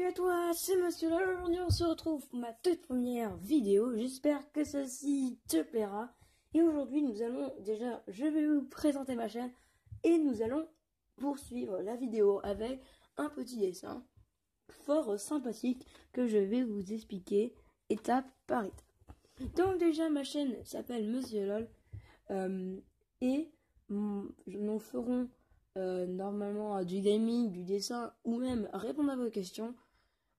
Salut à toi, c'est Monsieur LOL. Aujourd'hui on se retrouve pour ma toute première vidéo. J'espère que celle-ci te plaira. Et aujourd'hui je vais vous présenter ma chaîne et nous allons poursuivre la vidéo avec un petit dessin fort sympathique que je vais vous expliquer étape par étape. Donc déjà ma chaîne s'appelle Monsieur LOL et nous ferons normalement du gaming, du dessin ou même répondre à vos questions.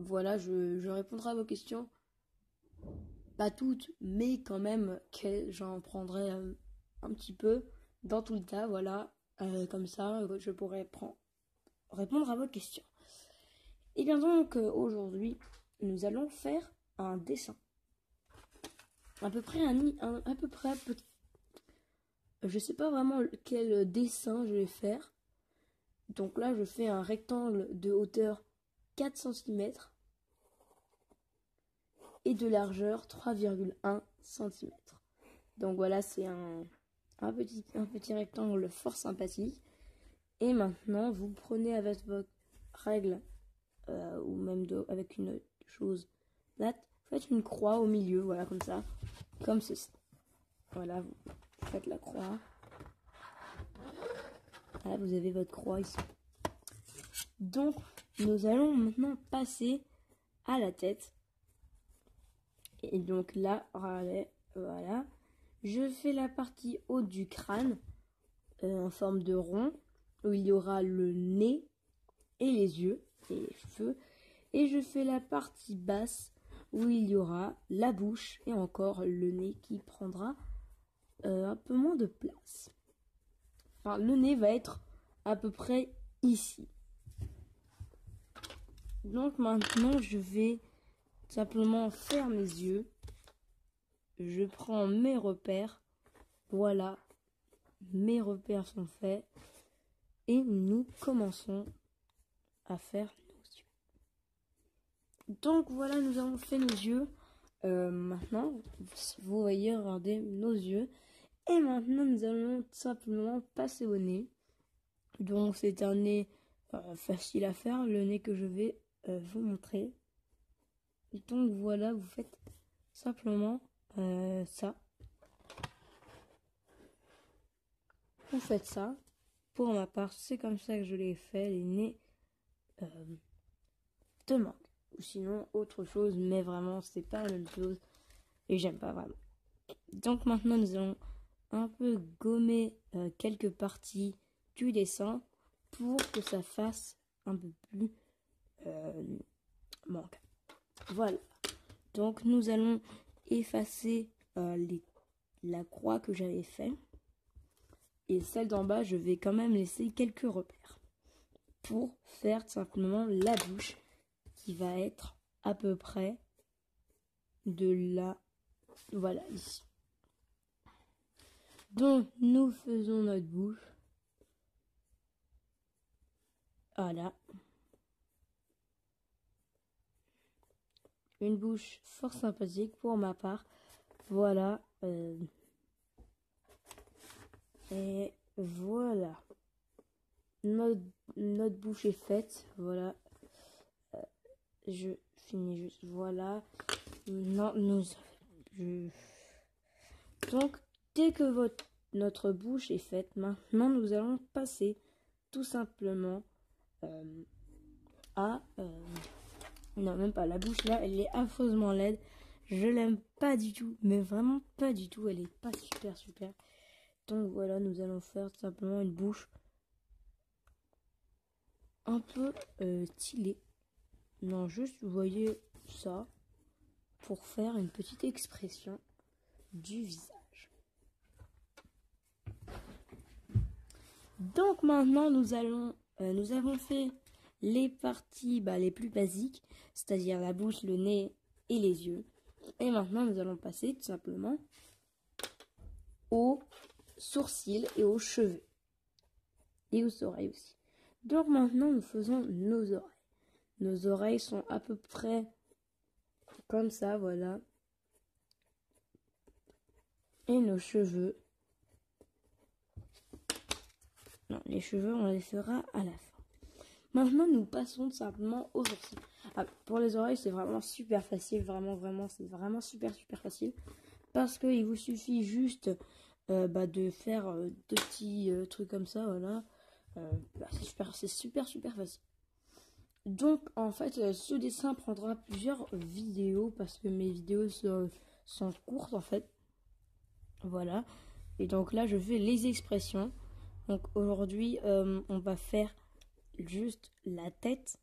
Voilà, je répondrai à vos questions, pas toutes, mais quand même que j'en prendrai un petit peu dans tout le tas. Voilà, comme ça je pourrai répondre à vos questions. Et bien donc aujourd'hui nous allons faire un dessin, à peu près je sais pas vraiment quel dessin je vais faire. Donc là, je fais un rectangle de hauteur 4 cm et de largeur 3,1 cm. Donc voilà, c'est un petit rectangle fort sympathique. Et maintenant, vous prenez avec votre règle ou même avec une chose plate, faites une croix au milieu, voilà, comme ça, comme ceci. Voilà, vous faites la croix. Là, vous avez votre croix ici. Donc, nous allons maintenant passer à la tête. Et donc là, voilà. Je fais la partie haute du crâne en forme de rond, où il y aura le nez et les yeux et les cheveux. Et je fais la partie basse, où il y aura la bouche et encore le nez qui prendra un peu moins de place. Enfin, le nez va être à peu près ici. Donc maintenant, je vais simplement faire mes yeux. Je prends mes repères. Voilà, mes repères sont faits. Et nous commençons à faire nos yeux. Donc voilà, nous avons fait nos yeux. Maintenant, vous voyez, regardez nos yeux. Et maintenant, nous allons simplement passer au nez. Donc c'est un nez facile à faire, le nez que je vais vous montrer. Et donc voilà, vous faites simplement ça. Vous faites ça. Pour ma part, c'est comme ça que je l'ai fait, les nez de mangue. Ou sinon, autre chose, mais vraiment, c'est pas la même chose. Et j'aime pas vraiment. Donc maintenant, nous allons un peu gommer quelques parties du dessin pour que ça fasse un peu plus manque. Voilà. Donc nous allons effacer la croix que j'avais fait. Et celle d'en bas, je vais quand même laisser quelques repères. Pour faire simplement la bouche qui va être à peu près de là. Voilà, ici. Donc nous faisons notre bouche. Voilà. Une bouche fort sympathique pour ma part. Voilà. Et voilà. Notre bouche est faite. Voilà. Je finis juste. Voilà. Non, Donc, dès que notre bouche est faite, maintenant nous allons passer tout simplement à... non, même pas. La bouche là, elle est affreusement laide. Je l'aime pas du tout, mais vraiment pas du tout. Elle est pas super. Donc voilà, nous allons faire tout simplement une bouche un peu stylée. Non, juste vous voyez ça pour faire une petite expression du visage. Donc maintenant nous avons fait les parties les plus basiques, c'est-à-dire la bouche, le nez et les yeux. Et maintenant nous allons passer tout simplement aux sourcils et aux cheveux. Et aux oreilles aussi. Donc maintenant nous faisons nos oreilles. Nos oreilles sont à peu près comme ça, voilà. Et nos cheveux. Non, les cheveux on les fera à la fin. Maintenant nous passons tout simplement aux sourcils. Ah, pour les oreilles, c'est vraiment super facile, c'est vraiment super facile. Parce qu'il vous suffit juste de faire deux petits trucs comme ça, voilà. C'est super facile. Donc en fait, ce dessin prendra plusieurs vidéos parce que mes vidéos sont courtes en fait. Voilà. Et donc là, je fais les expressions. Donc aujourd'hui, on va faire juste la tête,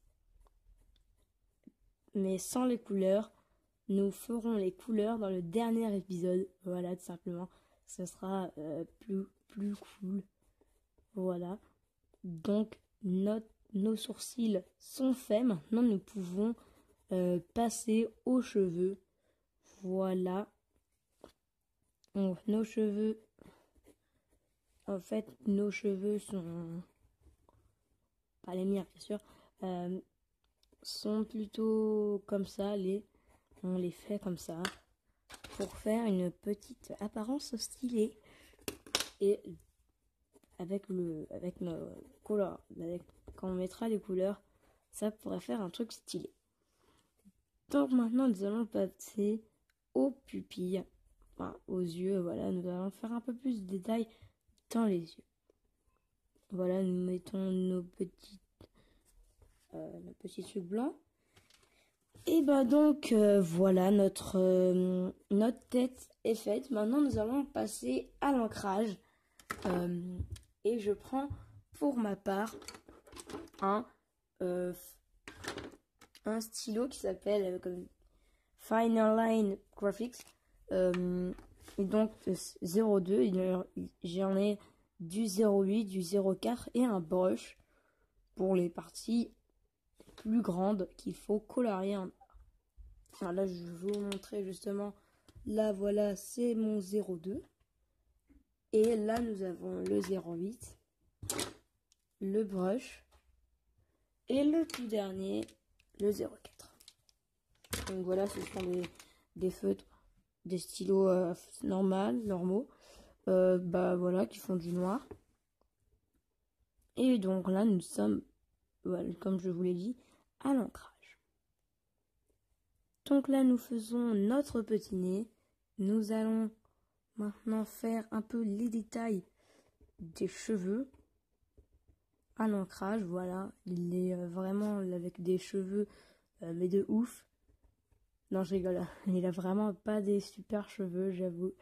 mais sans les couleurs. Nous ferons les couleurs dans le dernier épisode. Voilà, tout simplement. Ce sera plus cool. Voilà. Donc, nos sourcils sont faits. Maintenant, nous pouvons passer aux cheveux. Voilà. Donc, nos cheveux... En fait, nos cheveux sont... Pas les miens, bien sûr. Sont plutôt comme ça. On les fait comme ça. Pour faire une petite apparence stylée. Et avec nos couleurs, quand on mettra les couleurs, ça pourrait faire un truc stylé. Donc maintenant, nous allons passer aux pupilles, enfin aux yeux. Voilà, nous allons faire un peu plus de détails dans les yeux. Voilà, nous mettons nos petits trucs blancs. Et donc voilà, notre tête est faite. Maintenant, nous allons passer à l'ancrage. Et je prends pour ma part un stylo qui s'appelle Final Line Graphics. Et donc 02, j'en ai du 08, du 04 et un brush pour les parties plus grandes qu'il faut colorier en noir. Alors là, je vais vous montrer justement. Là, voilà, c'est mon 02. Et là, nous avons le 08, le brush et le tout dernier, le 04. Donc voilà, ce sont des feutres, des stylos normaux, voilà, qui font du noir. Et donc là, nous sommes, voilà, comme je vous l'ai dit, à l'ancrage. Donc là, nous faisons notre petit nez. Nous allons maintenant faire un peu les détails des cheveux à l'ancrage. Voilà, il est vraiment avec des cheveux mais de ouf. Non, je rigole, il a vraiment pas des super cheveux, j'avoue.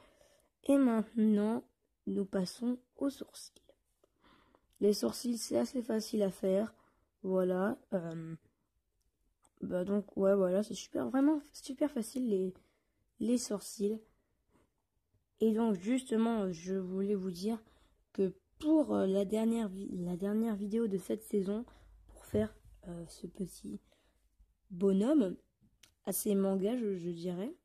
Et maintenant, nous passons aux sourcils. Les sourcils, c'est assez facile à faire. Voilà. Donc, ouais, voilà, c'est vraiment super facile les sourcils. Et donc, justement, je voulais vous dire que pour la dernière vidéo de cette saison, pour faire ce petit bonhomme, assez manga, je dirais,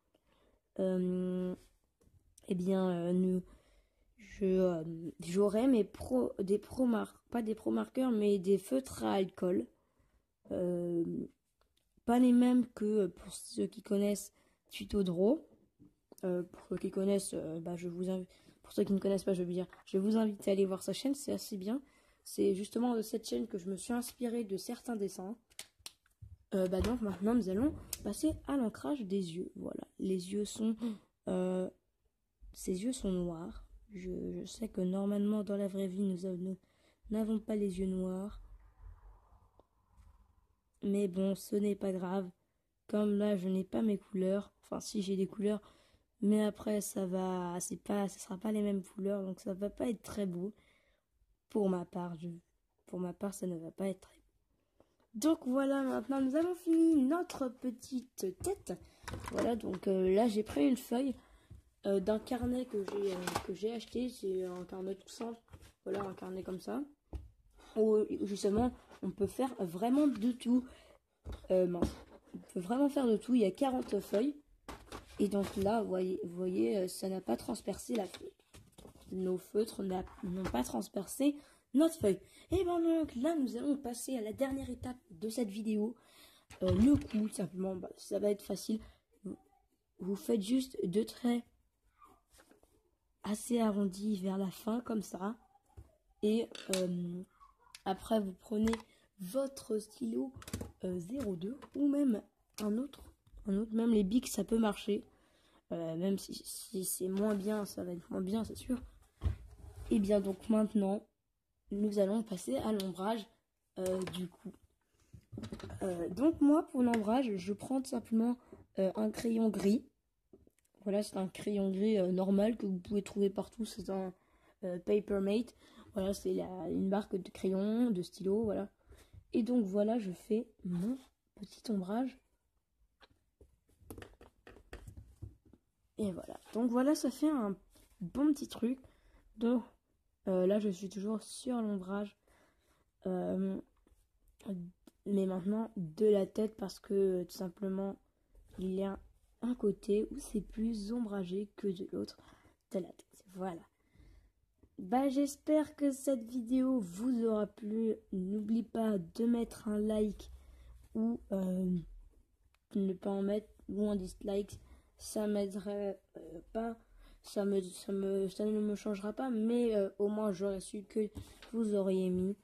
j'aurai pas des pro marqueurs, mais des feutres à alcool. Pas les mêmes que pour ceux qui connaissent Tuto Draw. Pour ceux qui connaissent, pour ceux qui ne connaissent pas, je vais vous inviter à aller voir sa chaîne, c'est assez bien. C'est justement de cette chaîne que je me suis inspirée de certains dessins. Donc maintenant nous allons passer à l'ancrage des yeux. Voilà, les yeux sont, ces yeux sont noirs. Je sais que normalement dans la vraie vie nous n'avons pas les yeux noirs, mais bon, ce n'est pas grave. Comme là je n'ai pas mes couleurs, enfin si j'ai des couleurs, mais après ça sera pas les mêmes couleurs, donc ça va pas être très beau. Pour ma part, ça ne va pas être très beau. Donc voilà, maintenant nous avons fini notre petite tête. Voilà, donc là j'ai pris une feuille d'un carnet que j'ai acheté. C'est un carnet tout simple. Voilà, un carnet comme ça. Où justement on peut faire vraiment de tout. On peut vraiment faire de tout. Il y a 40 feuilles. Et donc là, vous voyez, ça n'a pas transpercé la feuille. Nos feutres n'ont pas transpercé notre feuille. Et donc là, nous allons passer à la dernière étape de cette vidéo. Le cou, simplement, ça va être facile. Vous faites juste 2 traits assez arrondis vers la fin, comme ça. Et après, vous prenez votre stylo 02 ou même un autre, même les Bic ça peut marcher, même si c'est moins bien, ça va être moins bien, c'est sûr. Et bien donc maintenant, nous allons passer à l'ombrage du coup. Donc moi pour l'ombrage, je prends tout simplement un crayon gris. Voilà, c'est un crayon gris normal que vous pouvez trouver partout, c'est un Papermate. Voilà, c'est une marque de crayon, de stylo, voilà. Et donc voilà, je fais mon petit ombrage. Et voilà. Donc voilà, ça fait un bon petit truc. Donc là, je suis toujours sur l'ombrage. Mais maintenant de la tête parce que tout simplement, il y a un côté où c'est plus ombragé que de l'autre de la tête. Voilà. Bah, j'espère que cette vidéo vous aura plu. N'oublie pas de mettre un like ou ne pas en mettre ou un dislike. Ça m'aiderait pas. Ça ne me changera pas. Mais au moins j'aurais su que vous auriez mis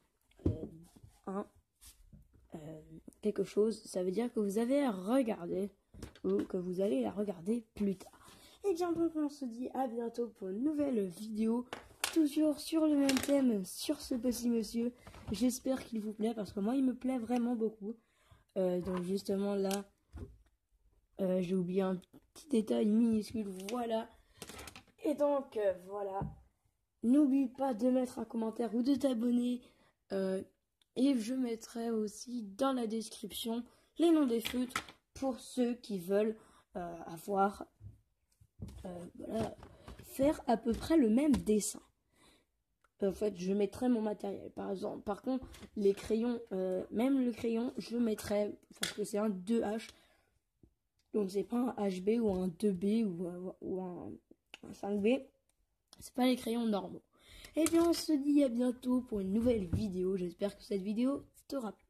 quelque chose. Ça veut dire que vous avez regardé ou que vous allez la regarder plus tard. Et bien donc on se dit à bientôt pour une nouvelle vidéo. Toujours sur le même thème, sur ce petit monsieur. J'espère qu'il vous plaît parce que moi il me plaît vraiment beaucoup. Donc justement là, j'ai oublié un petit détail minuscule, voilà. Et donc voilà, n'oublie pas de mettre un commentaire ou de t'abonner. Et je mettrai aussi dans la description les noms des feutres pour ceux qui veulent avoir voilà, faire à peu près le même dessin. En fait, je mettrai mon matériel. Par contre, les crayons, même le crayon, je mettrai, parce que c'est un 2H. Donc, c'est pas un HB ou un 2B ou un 5B. C'est pas les crayons normaux. Et bien, on se dit à bientôt pour une nouvelle vidéo. J'espère que cette vidéo t'aura plu.